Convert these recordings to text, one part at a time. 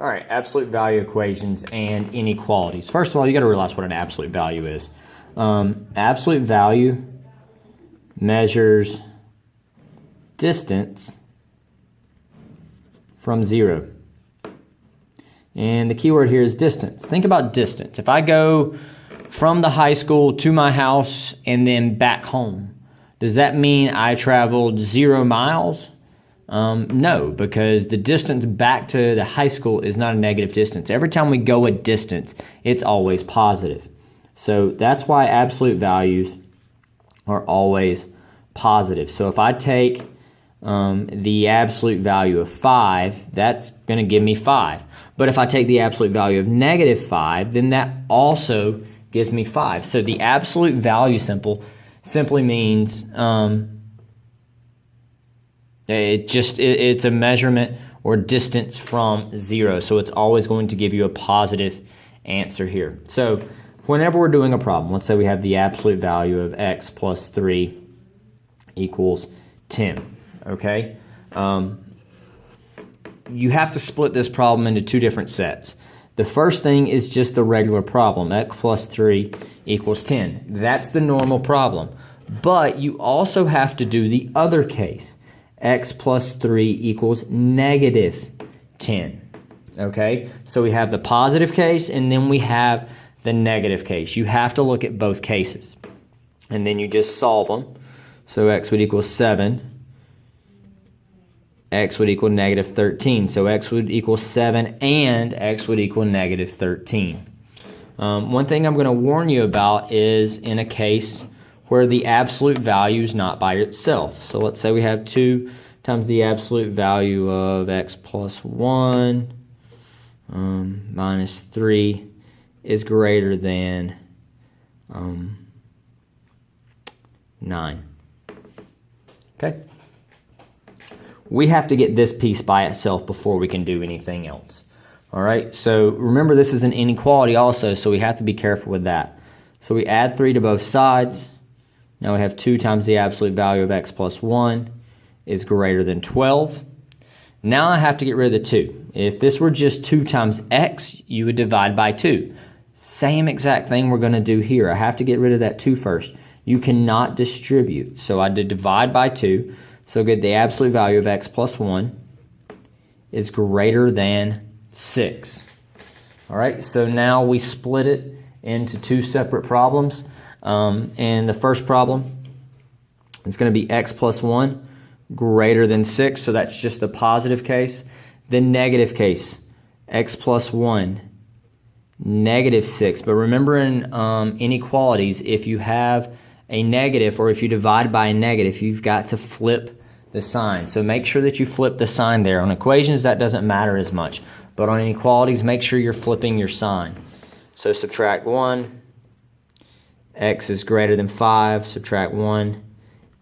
All right, absolute value equations and inequalities. First of all, you got to realize what an absolute value is. Absolute value measures distance from zero. And the key word here is distance. Think about distance. If I go from the high school to my house and then back home, does that mean I traveled 0 miles? No, because the distance back to the high school is not a negative distance. Every time we go a distance, it's always positive. So that's why absolute values are always positive. So if I take the absolute value of 5, that's going to give me 5. But if I take the absolute value of -5, then that also gives me 5. So the absolute value simply means it's a measurement or distance from 0. So it's always going to give you a positive answer here. So whenever we're doing a problem, let's say we have the absolute value of x plus 3 equals 10. Okay? You have to split this problem into two different sets. The first thing is just the regular problem, x plus 3 equals 10. That's the normal problem. But you also have to do the other case, x plus 3 equals -10. Okay? So we have the positive case and then we have the negative case. You have to look at both cases. And then you just solve them. So x would equal 7. X would equal -13. So x would equal 7 and x would equal -13. One thing I'm going to warn you about is in a case where the absolute value is not by itself. So let's say we have 2 times the absolute value of x plus 1 minus 3 is greater than 9. Okay? We have to get this piece by itself before we can do anything else. All right, so remember this is an inequality also, so we have to be careful with that. So we add 3 to both sides. Now we have 2 times the absolute value of x plus 1 is greater than 12. Now I have to get rid of the 2. If this were just 2 times x, you would divide by 2. Same exact thing we're going to do here. I have to get rid of that 2 first. You cannot distribute, so I did divide by 2. So get the absolute value of x plus 1 is greater than 6. All right, so now we split it into 2 separate problems. And the first problem is going to be x plus 1 greater than 6, so that's just the positive case. The negative case, x plus 1 -6. But remember in inequalities, if you have a negative or if you divide by a negative, you've got to flip the sign. So make sure that you flip the sign there. On equations, that doesn't matter as much. But on inequalities, make sure you're flipping your sign. So subtract 1. X is greater than 5. Subtract 1.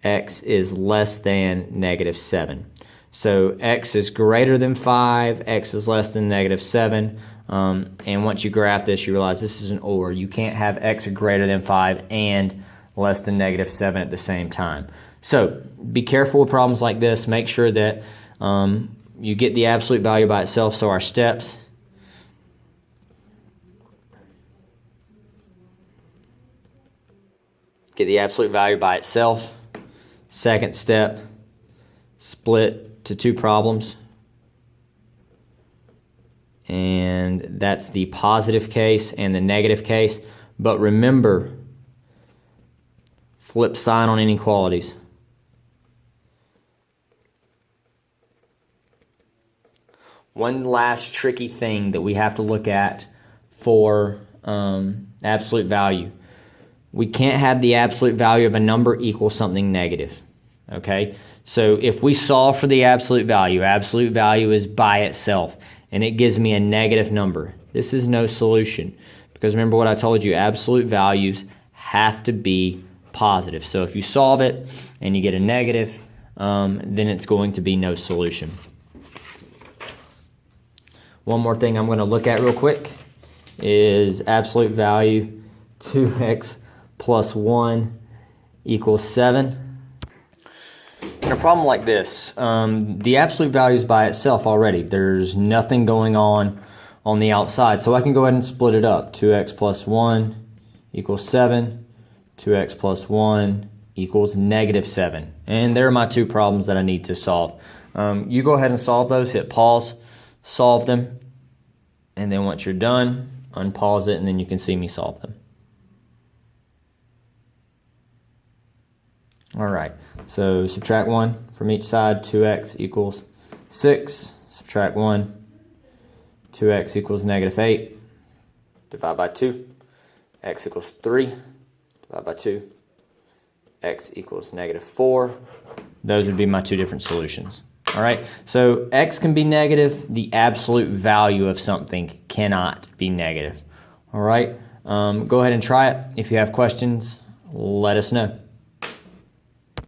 X is less than -7. So x is greater than 5. X is less than -7. And once you graph this, you realize this is an OR. You can't have x greater than 5 and less than -7 at the same time. So be careful with problems like this. Make sure that you get the absolute value by itself. So our steps: get the absolute value by itself. Second step, split to 2 problems. And that's the positive case and the negative case. But remember, flip sign on inequalities. One last tricky thing that we have to look at for absolute value. We can't have the absolute value of a number equal something negative. Okay? So if we solve for the absolute value is by itself, and it gives me a negative number. This is no solution. Because remember what I told you, absolute values have to be positive. So if you solve it and you get a negative, then it's going to be no solution. One more thing I'm going to look at real quick is absolute value 2x plus 1 equals 7. in a problem like this, the absolute value is by itself already. There's nothing going on the outside. So I can go ahead and split it up. 2x plus 1 equals 7. 2x plus 1 equals negative 7. And there are my two problems that I need to solve. You go ahead and solve those. Hit pause, solve them. And then once you're done, unpause it, and then you can see me solve them. All right, so subtract 1 from each side. 2x equals 6. Subtract 1. 2x equals negative 8. Divide by 2. X equals 3. Divide by 2. X equals negative 4. Those would be my two different solutions. All right, so x can be negative. The absolute value of something cannot be negative. All right, go ahead and try it. If you have questions, let us know.